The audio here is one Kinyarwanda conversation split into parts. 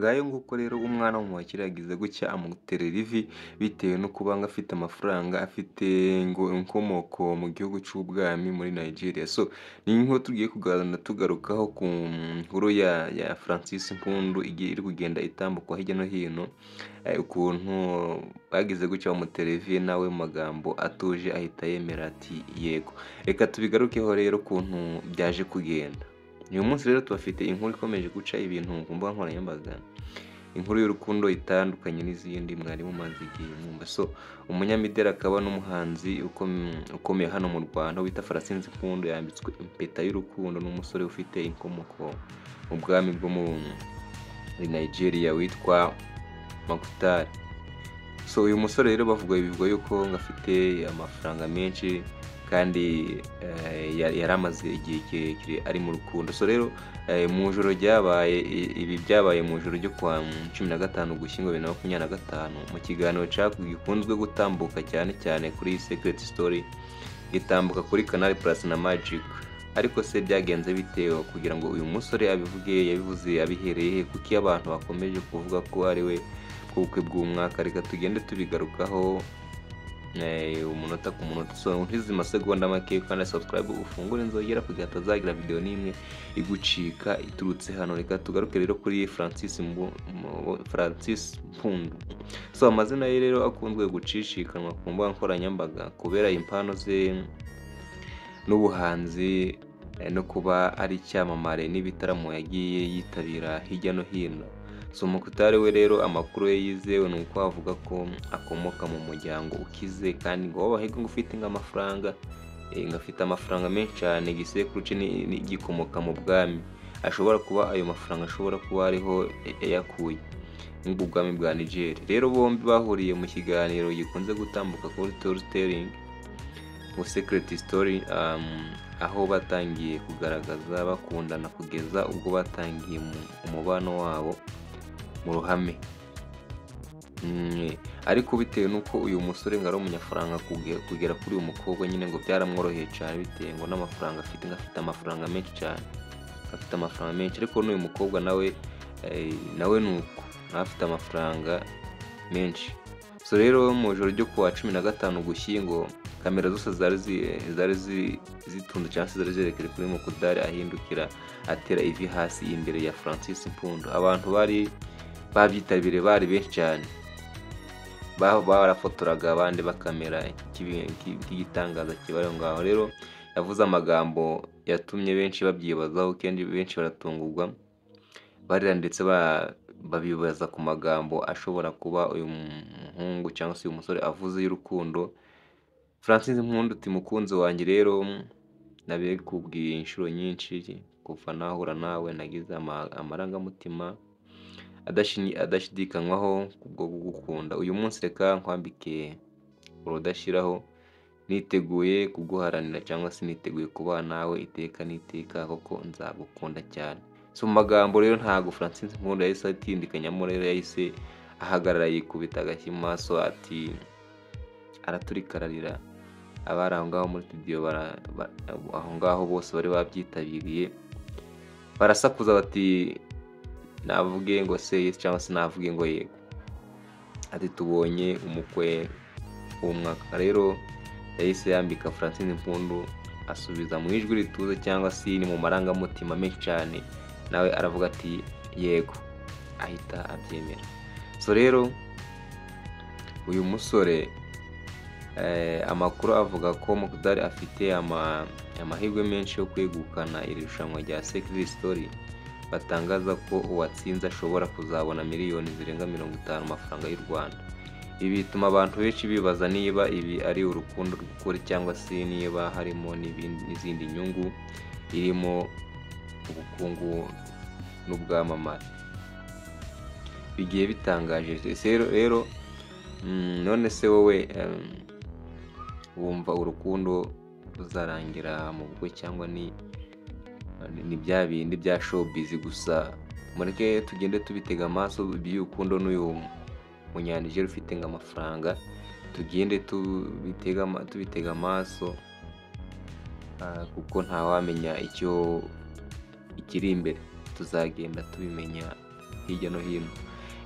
Ngayo nguko rero umwana w'umukire yagize gutya amuterera ivi bitewe no kuba ngo afite amafaranga, afite ngo inkomoko mu gihugu cy'ubwami muri Nigeria. So ni inkuru tugiye kuganira tugarukaho ku nkuru ya Francis Mpundu igiye iri kugenda itambukwa hirya no hino, ukuntu bagize gutya bamutera ivi nawe mu magambo atuje ahita yemera ati yego. Reka tubigarukeho rero ukuntu byaje kugenda. Uyu munsi rero tubafite inkuru ikomeje guca ibintu ku mbuga nkoranyambaga, inkuru y'urukundo itandukanye n'izindi mwari mumaze igihe mwumva. So umunyamideli akaba n'umuhanzi ukomeye hano mu Rwanda wita Francis Mpundu yambitswe impeta y'urukundo n'umusore ufite inkomoko mu bwami bwo muri Nigeria witwa Makutare. So uyu musore rero bivugwa yuko ngo afite amafaranga menshi kandi yari amaze igihe kirekire ari mu rukundo. So rero mu ijoro ibi byabaye mu ijoro ryo kuwa 15 Ugushyingo 2025 mu kiganiro gikunzwe gutambuka cyane kuri Secret Story, gitambuka kuri Canal Plus na Magic. Ariko se byagenze bitewe kugira ngo uyu musore yabivuze abihereye he? Kuki abantu bakomeje kuvuga ko ari we bw'ubukwe bw'umwaka? Reka tugende tubigarukaho umunota ku munota. So ntizi masegonda make kandi subscribe ufungure inzogera kugira hatazagira video n'imwe igucika iturutse hano. Reka tugaruke rero kuri Francis Mpundu. So amazina ye rero akunzwe gucishikanwa ku mbuga nkoranyambaga kubera impano ze n'ubuhanzi no kuba ari icyamamare n'ibitaramo yagiye yitabira hirya no hino. So Makutare we rero amakuru ye yizewe ni uko avuga ko akomoka mu muryango ukize kandi ngo wabahiga ngo ufite nk'amafaranga, ngo afite amafaranga menshi cyane, igisekuru cye gikomoka mu bwami. Ashobora kuba ayo mafaranga ashobora kuba ariho yakuye mu bwami bwa Nigeria. Rero bombi bahuriye mu kiganiro gikunze gutambuka kuri Storytelling mu Secret Story, aho batangiye kugaragaza bakundana kugeza ubwo batangiye umubano wabo mu ruhame. Ariko bitewe nuko uyu musore ngo ari umunyafaranga kugera kuri uyu mukobwa nyine ngo byaramworoheye cyane bitewe ngo n'amafaranga afite, afite amafaranga menshi cyane, afite amafaranga menshi. Ariko n'uyu mukobwa nawe nuko afite amafaranga menshi. So rero mu ijoro ryo kuwa 15 Ugushyingo kamera zose zari zitunze cyangwa se zari zerekeye kuri Makutare ahindukira atera ivi hasi imbere ya Francis Mpundu. Abantu bari babyitabiriye bari benshi cyane, barafotoraga abandi bakamera nk'igitangaza kibaye ngaho. Rero yavuze amagambo yatumye benshi babyibazaho kandi benshi baratungurwa, barira ndetse babibaza ku magambo ashobora kuba uyu muhungu cyangwa se uyu musore avuze y'urukundo. Francis Mpundu ati mukunzi wanjye rero nabikubwiye inshuro nyinshi kuva nahura nawe, nagize amarangamutima adashidikanywaho kubwo kugukunda. Uyu munsi reka nkwambike urudashiraho, niteguye kuguharanira cyangwa se niteguye kubana nawe iteka n'iteka koko nzagukunda cyane. So mu magambo rero ntago Francis Mpundu yahise atindikanyamo, rero yahise ahagarara yikubita agashyi mu maso ati araturikararira. Abari aho ngaho muri studio aho ngaho bose bari babyitabiriye barasakuza bati navuge ngo se yes cyangwa se navuge ngo yego. Ati tubonye umukwe w'umwaka. Rero yahise yambika Francis Mpundu asubiza mu ijwi rituze cyangwa se ni mu marangamutima menshi cyane, nawe aravuga ati yego, ahita abyemera. So rero uyu musore amakuru avuga ko Makutare afite amahirwe menshi yo kwegukana iri rushanwa rya Secret Story. Batangaza ko uwatsinze ashobora kuzabona miliyoni zirenga 50 amafaranga y'u Rwanda. Ibi bituma abantu benshi bibaza niba ibi ari urukundo rw'ukuri cyangwa se niba harimo n'izindi nyungu irimo ubukungu n'ubwamamare bigiye bitangaje. Rero none se wowe wumva urukundo ruzarangira mu bukwe cyangwa ni bya bindi bya showbiz gusa? Mureke tugende tubitega amaso by'urukundo n'uyu munyanijeri ufite amafaranga, tugende tubitega amaso kuko ntawamenya icyo ikiri imbere. Tuzagenda tubimenya hirya no hino.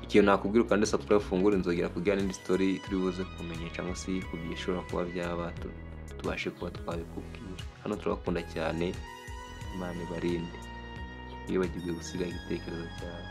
Ikintu nakubwira ukande subscribe ufungure inzogera kugira n'indi story turi buze kumenya cyangwa se ku bishobora kuba byaba tubashe kuba twabikubwira. Hano turabakunda cyane, Imana ibarinde. Wibagirwe gusiga igitekerezo cyawe.